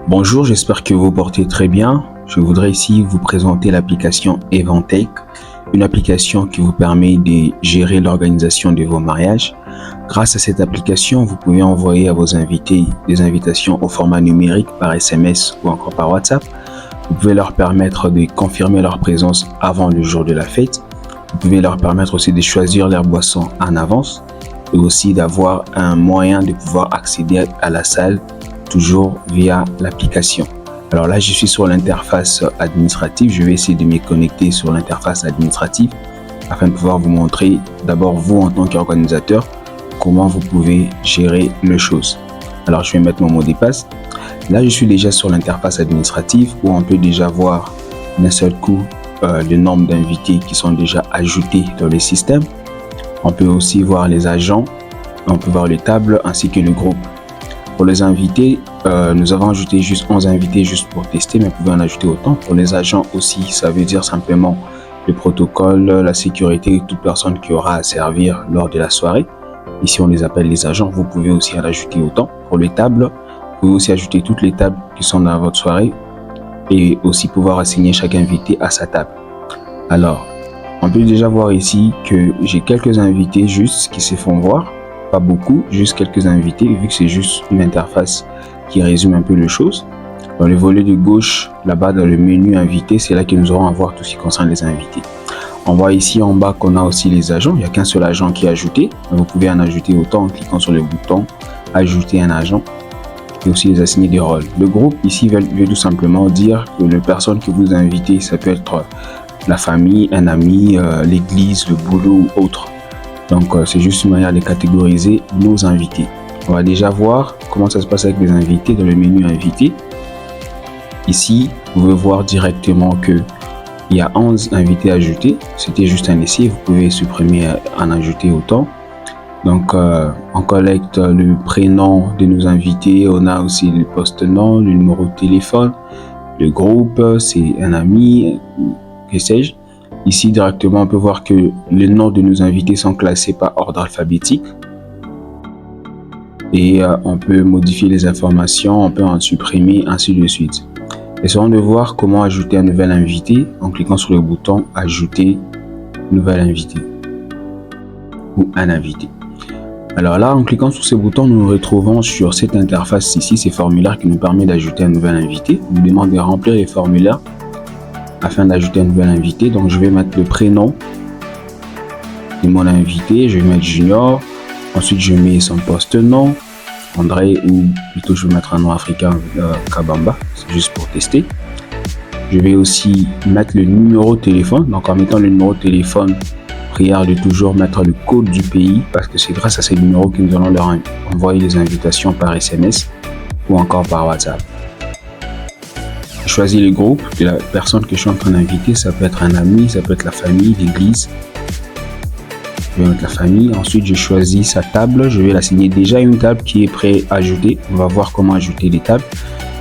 Bonjour, j'espère que vous portez très bien. Je voudrais ici vous présenter l'application Eventec, une application qui vous permet de gérer l'organisation de vos mariages. Grâce à cette application, vous pouvez envoyer à vos invités des invitations au format numérique par SMS ou encore par WhatsApp. Vous pouvez leur permettre de confirmer leur présence avant le jour de la fête. Vous pouvez leur permettre aussi de choisir leurs boissons en avance et aussi d'avoir un moyen de pouvoir accéder à la salle toujours via l'application. Alors là, je suis sur l'interface administrative. Je vais essayer de me connecter sur l'interface administrative afin de pouvoir vous montrer d'abord vous en tant qu'organisateur comment vous pouvez gérer les choses. Alors je vais mettre mon mot de passe. Là, je suis déjà sur l'interface administrative où on peut déjà voir d'un seul coup le nombre d'invités qui sont déjà ajoutés dans le système. On peut aussi voir les agents, on peut voir les tables ainsi que le groupe. Pour les invités, nous avons ajouté juste 11 invités juste pour tester, mais vous pouvez en ajouter autant. Pour les agents aussi, ça veut dire simplement le protocole, la sécurité et toute personne qui aura à servir lors de la soirée. Ici, on les appelle les agents. Vous pouvez aussi en ajouter autant. Pour les tables, vous pouvez aussi ajouter toutes les tables qui sont dans votre soirée et aussi pouvoir assigner chaque invité à sa table. Alors, on peut déjà voir ici que j'ai quelques invités juste qui se font voir. Pas beaucoup, juste quelques invités, vu que c'est juste une interface qui résume un peu les choses. Dans le volet de gauche, là-bas dans le menu invité, c'est là que nous aurons à voir tout ce qui concerne les invités. On voit ici en bas qu'on a aussi les agents. Il n'y a qu'un seul agent qui est ajouté. Vous pouvez en ajouter autant en cliquant sur le bouton ajouter un agent et aussi les assigner des rôles. Le groupe ici veut tout simplement dire que les personnes que vous invitez, ça peut être la famille, un ami, l'église, le boulot ou autre. Donc c'est juste une manière de catégoriser nos invités. On va déjà voir comment ça se passe avec les invités dans le menu invité. Ici, vous pouvez voir directement que il y a 11 invités ajoutés. C'était juste un essai. Vous pouvez supprimer, en ajouter autant. Donc on collecte le prénom de nos invités. On a aussi le poste-nom, le numéro de téléphone. Le groupe, c'est un ami, que sais-je. Ici, directement, on peut voir que les noms de nos invités sont classés par ordre alphabétique. Et on peut modifier les informations, on peut en supprimer, ainsi de suite. Essayons de voir comment ajouter un nouvel invité en cliquant sur le bouton « Ajouter nouvel invité » ou « Un invité ». Alors là, en cliquant sur ce bouton, nous nous retrouvons sur cette interface ici, ces formulaires qui nous permet d'ajouter un nouvel invité. On nous demande de remplir les formulaires afin d'ajouter un nouvel invité. Donc je vais mettre le prénom de mon invité, je vais mettre Junior, ensuite je mets son poste-nom, André, ou plutôt je vais mettre un nom africain, Kabamba, c'est juste pour tester. Je vais aussi mettre le numéro de téléphone, donc en mettant le numéro de téléphone, prière de toujours mettre le code du pays, parce que c'est grâce à ces numéros que nous allons leur envoyer les invitations par SMS ou encore par WhatsApp. Je choisis le groupe de la personne que je suis en train d'inviter. Ça peut être un ami, ça peut être la famille, l'église. Je vais mettre la famille. Ensuite, je choisis sa table. Je vais l'assigner déjà une table qui est prête à ajouter. On va voir comment ajouter les tables.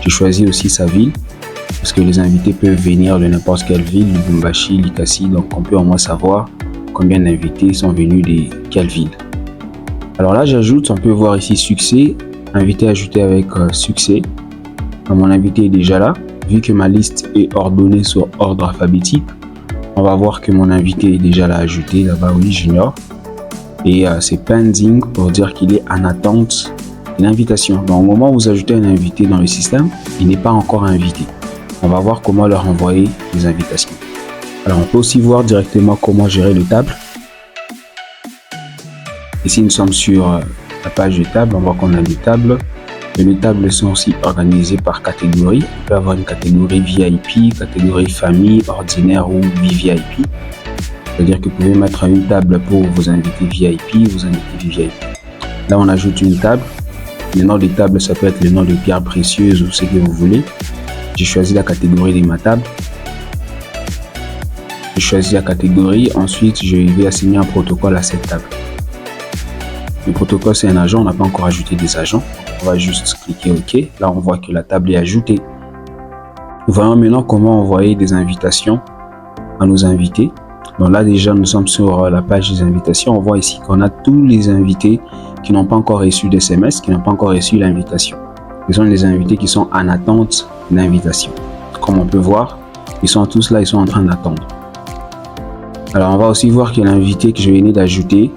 Je choisis aussi sa ville parce que les invités peuvent venir de n'importe quelle ville, Lubumbashi, Likasi. Donc, on peut au moins savoir combien d'invités sont venus de quelle ville. Alors là, j'ajoute. On peut voir ici succès. Invité ajouté avec succès. Mon invité est déjà là. Vu que ma liste est ordonnée sur ordre alphabétique, on va voir que mon invité est déjà là ajouté, là-bas, oui, Junior. Et c'est pending pour dire qu'il est en attente de l'invitation. Donc au moment où vous ajoutez un invité dans le système, il n'est pas encore invité. On va voir comment leur envoyer les invitations. Alors on peut aussi voir directement comment gérer les tables. Ici nous sommes sur la page de table, on voit qu'on a des tables. Et les tables sont aussi organisées par catégorie. On peut avoir une catégorie VIP, catégorie famille, ordinaire ou VVIP. C'est-à-dire que vous pouvez mettre une table pour vos invités VIP, vos invités VVIP. Là, on ajoute une table. Le nom des tables, ça peut être le nom de pierres précieuses ou ce que vous voulez. J'ai choisi la catégorie de ma table. Je choisis la catégorie. Ensuite, je vais assigner un protocole à cette table. Le protocole, c'est un agent. On n'a pas encore ajouté des agents. On va juste cliquer OK. Là, on voit que la table est ajoutée. Nous voyons maintenant comment envoyer des invitations à nos invités. Donc là, déjà, nous sommes sur la page des invitations. On voit ici qu'on a tous les invités qui n'ont pas encore reçu d'SMS, qui n'ont pas encore reçu l'invitation. Ce sont les invités qui sont en attente d'invitation. Comme on peut voir, ils sont tous là, ils sont en train d'attendre. Alors on va aussi voir que l'invité que je venais d'ajouter,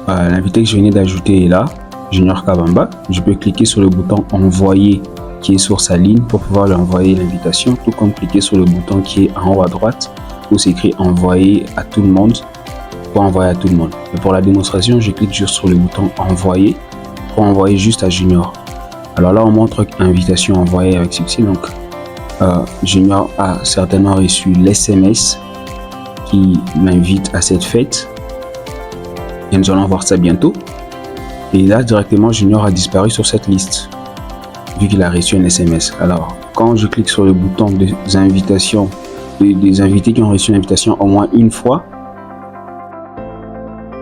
est là, Junior Kabamba. Je peux cliquer sur le bouton envoyer qui est sur sa ligne pour pouvoir lui envoyer l'invitation, tout comme cliquer sur le bouton qui est en haut à droite où c'est écrit envoyer à tout le monde pour envoyer à tout le monde. Et pour la démonstration, je clique juste sur le bouton envoyer pour envoyer juste à Junior. Alors là, on montre invitation envoyée avec succès. Donc, Junior a certainement reçu l'SMS qui m'invite à cette fête. Et nous allons voir ça bientôt. Et là, directement, Junior a disparu sur cette liste, vu qu'il a reçu un SMS. Alors, quand je clique sur le bouton des invitations, des invités qui ont reçu une invitation au moins une fois,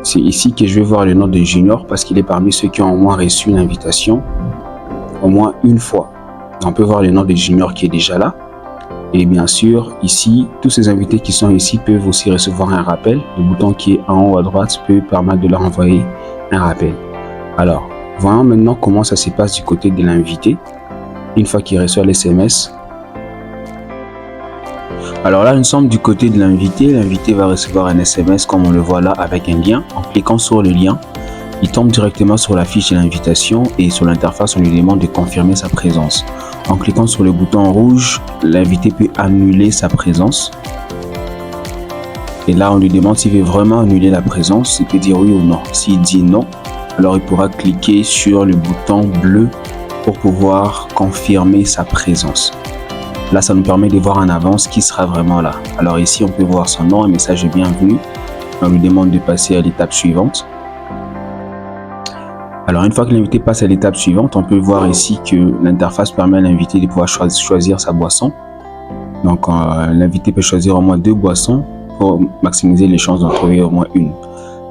c'est ici que je vais voir le nom de Junior parce qu'il est parmi ceux qui ont au moins reçu une invitation au moins une fois. On peut voir le nom de Junior qui est déjà là. Et bien sûr, ici, tous ces invités qui sont ici peuvent aussi recevoir un rappel. Le bouton qui est en haut à droite peut permettre de leur envoyer un rappel. Alors, voyons maintenant comment ça se passe du côté de l'invité. Une fois qu'il reçoit l'SMS. Alors là, nous sommes du côté de l'invité. L'invité va recevoir un SMS comme on le voit là avec un lien. En cliquant sur le lien, il tombe directement sur la fiche de l'invitation et sur l'interface, on lui demande de confirmer sa présence. En cliquant sur le bouton rouge, l'invité peut annuler sa présence. Et là, on lui demande s'il veut vraiment annuler la présence. Il peut dire oui ou non. S'il dit non, alors il pourra cliquer sur le bouton bleu pour pouvoir confirmer sa présence. Là, ça nous permet de voir en avance qui sera vraiment là. Alors ici, on peut voir son nom, un message de bienvenue. On lui demande de passer à l'étape suivante. Alors, une fois que l'invité passe à l'étape suivante, on peut voir ici que l'interface permet à l'invité de pouvoir choisir sa boisson. Donc, l'invité peut choisir au moins 2 boissons pour maximiser les chances d'en trouver au moins une.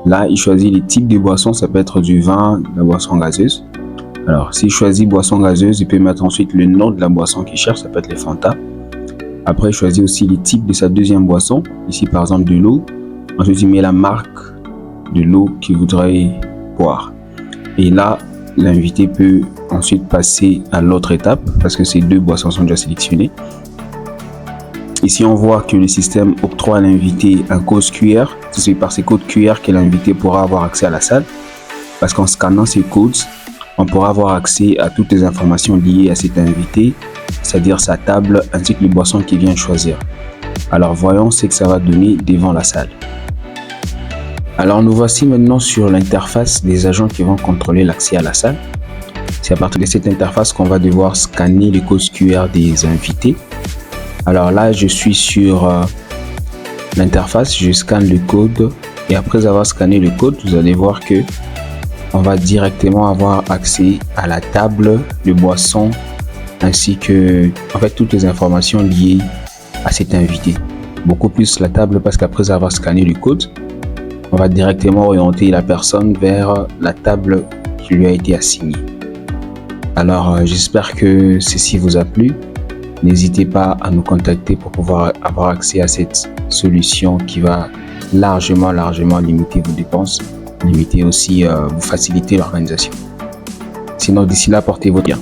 Là, il choisit les types de boissons. Ça peut être du vin, de la boisson gazeuse. Alors, s'il choisit boisson gazeuse, il peut mettre ensuite le nom de la boisson qu'il cherche. Ça peut être les Fanta. Après, il choisit aussi les types de sa deuxième boisson. Ici, par exemple, de l'eau. Ensuite, il met la marque de l'eau qu'il voudrait boire. Et là, l'invité peut ensuite passer à l'autre étape parce que ces 2 boissons sont déjà sélectionnées. Ici, on voit que le système octroie à l'invité un code QR. C'est par ces codes QR que l'invité pourra avoir accès à la salle. Parce qu'en scannant ces codes, on pourra avoir accès à toutes les informations liées à cet invité, c'est-à-dire sa table ainsi que les boissons qu'il vient choisir. Alors, voyons ce que ça va donner devant la salle. Alors nous voici maintenant sur l'interface des agents qui vont contrôler l'accès à la salle. C'est à partir de cette interface qu'on va devoir scanner les codes QR des invités. Alors là, je suis sur l'interface, je scanne le code et après avoir scanné le code, vous allez voir que on va directement avoir accès à la table de boissons ainsi que en fait toutes les informations liées à cet invité. Beaucoup plus la table parce qu'après avoir scanné le code, on va directement orienter la personne vers la table qui lui a été assignée. Alors, j'espère que ceci vous a plu. N'hésitez pas à nous contacter pour pouvoir avoir accès à cette solution qui va largement limiter vos dépenses, limiter aussi, vous faciliter l'organisation. Sinon, d'ici là, portez-vous bien.